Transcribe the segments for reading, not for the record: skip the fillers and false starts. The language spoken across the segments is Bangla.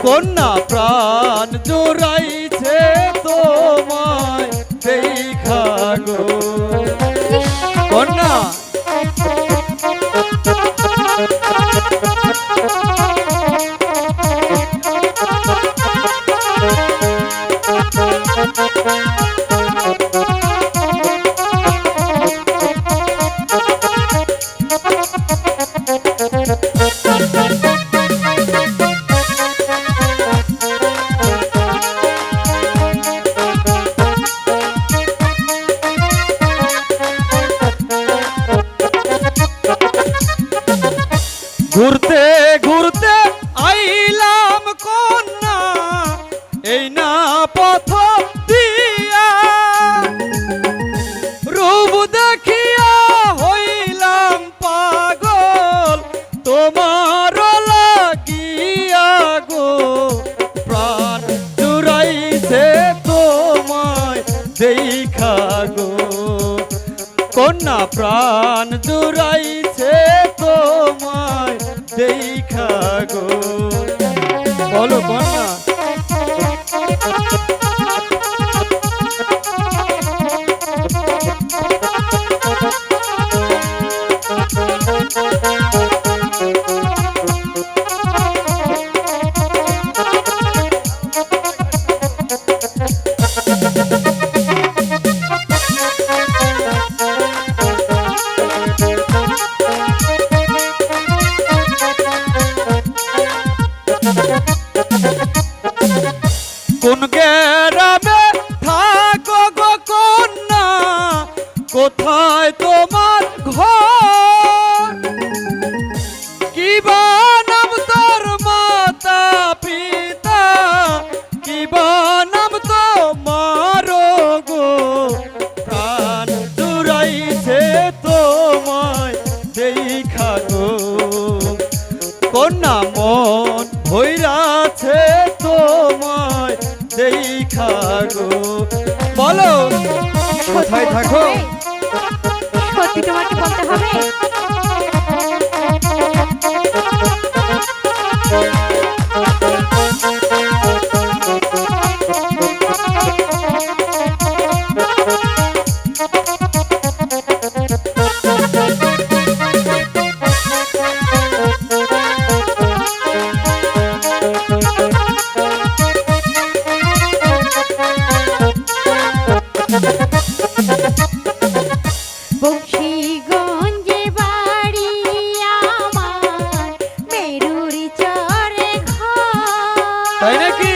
কন্যা প্রাণ জোড়াইছে তোমায় দেখা গো কন্যা। ঘুরতে ঘুরতে আইলাম কন্যা এই না পথ দিয়া, রূপ দেখিয়া হইলাম পাগল তোমার লাগিয়া গো। প্রাণ জুড়াইছে তোমায় দেখা গো কন্যা, প্রাণ জুড়াইছে তোমায় দেখা গো। বলো কন্যা। কোন গ্রামে থাকো গো কন্যা, কোথায় তোমার ঘর, কি বা নাম তোর মাতা পিতা, কি বা নাম তোমার গো। প্রাণ জুড়াইছে তোমায় দেখা গো কন্যা, মন ভৈরাছে তোমায় দেখা গো। বলো কোথায় থাকো? সত্যি তোমাকে বলতে হবে? বংশীগঞ্জে বাড়ি আমার, মেরুর চরে ঘর। তাই নাকি?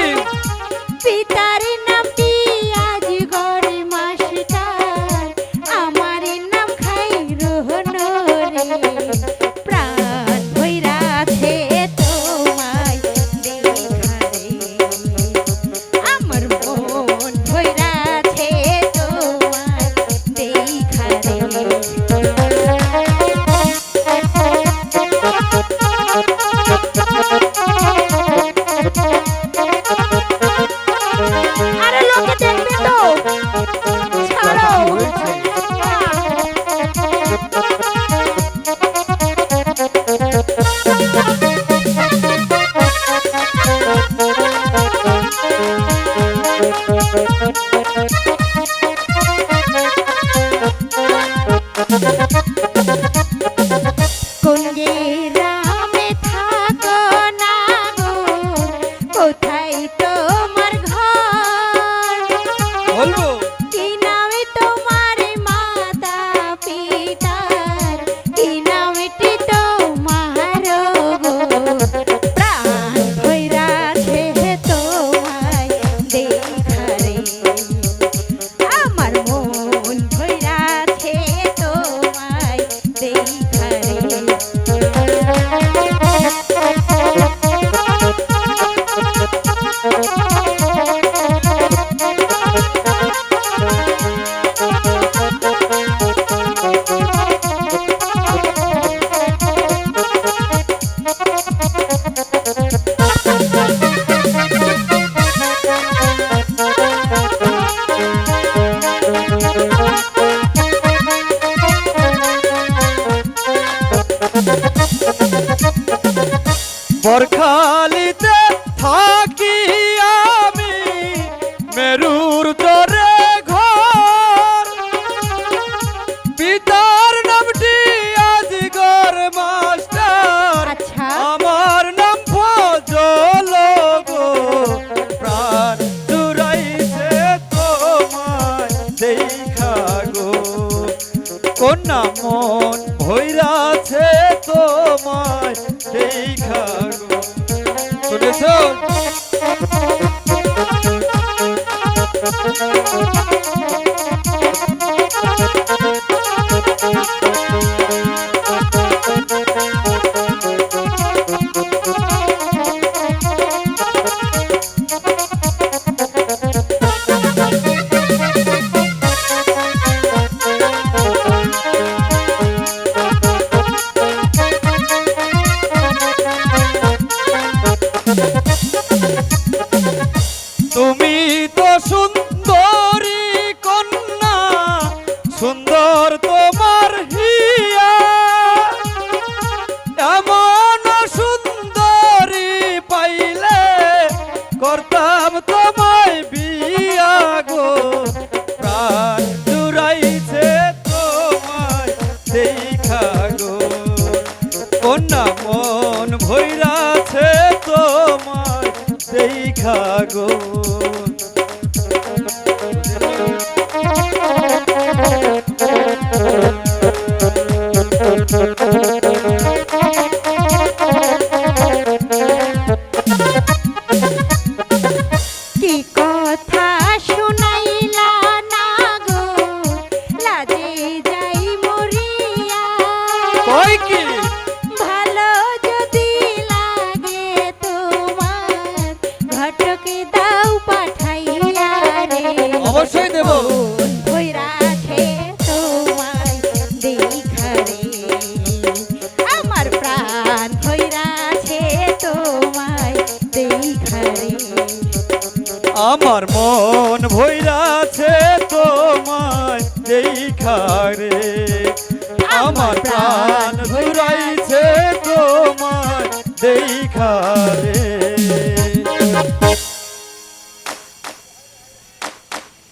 পিতার নাম পিয়াজগর মাস্টার, আমার নাম খাইরুন রে। প্রাণ ভৈরাছে তোমায় দেখা রে, আমার মন ভৈরাছে তোমায় দেখা রে। আরে লোকে দেখবে তো, ছাড়ো। কোন গ্রামে থাকো না গো, কোথায় তোমার ঘর, বলবো কি নামে তোমার মাতা পিতার, কি নামটি তোমার গো। প্রাণ ভৈরাছে তোমায় দেখা রে, আমার মন ভৈরাছে তোমায় দেখা রে। বল তুমি তো সুন্দরী কন্যা, সুন্দর তোমার হিয়া, এমন সুন্দরী পাইলে করতাম তোমায় বিয়া গো। প্রাণ জুড়াইছে তোমায় দেখা গো, কন্যা মন ভৈরাছে তোমায় দেখা গো। কি কথা শুনাইলা না গো, লাজে যাই মরিয়া। কই কি ভালো যদি লাগে তোমার, ঘটকে দাও পাঠাইয়া রে। অবশ্যই দেব। মন ভইরাছে তোমায় দেখা রে, আমার প্রাণ ভইরাছে তোমায় দেখা রে। আমার মন ভৈরাছে তোমায় দেখা রে, আমার প্রাণ ভৈরাইছে তোমায় দেখা রে।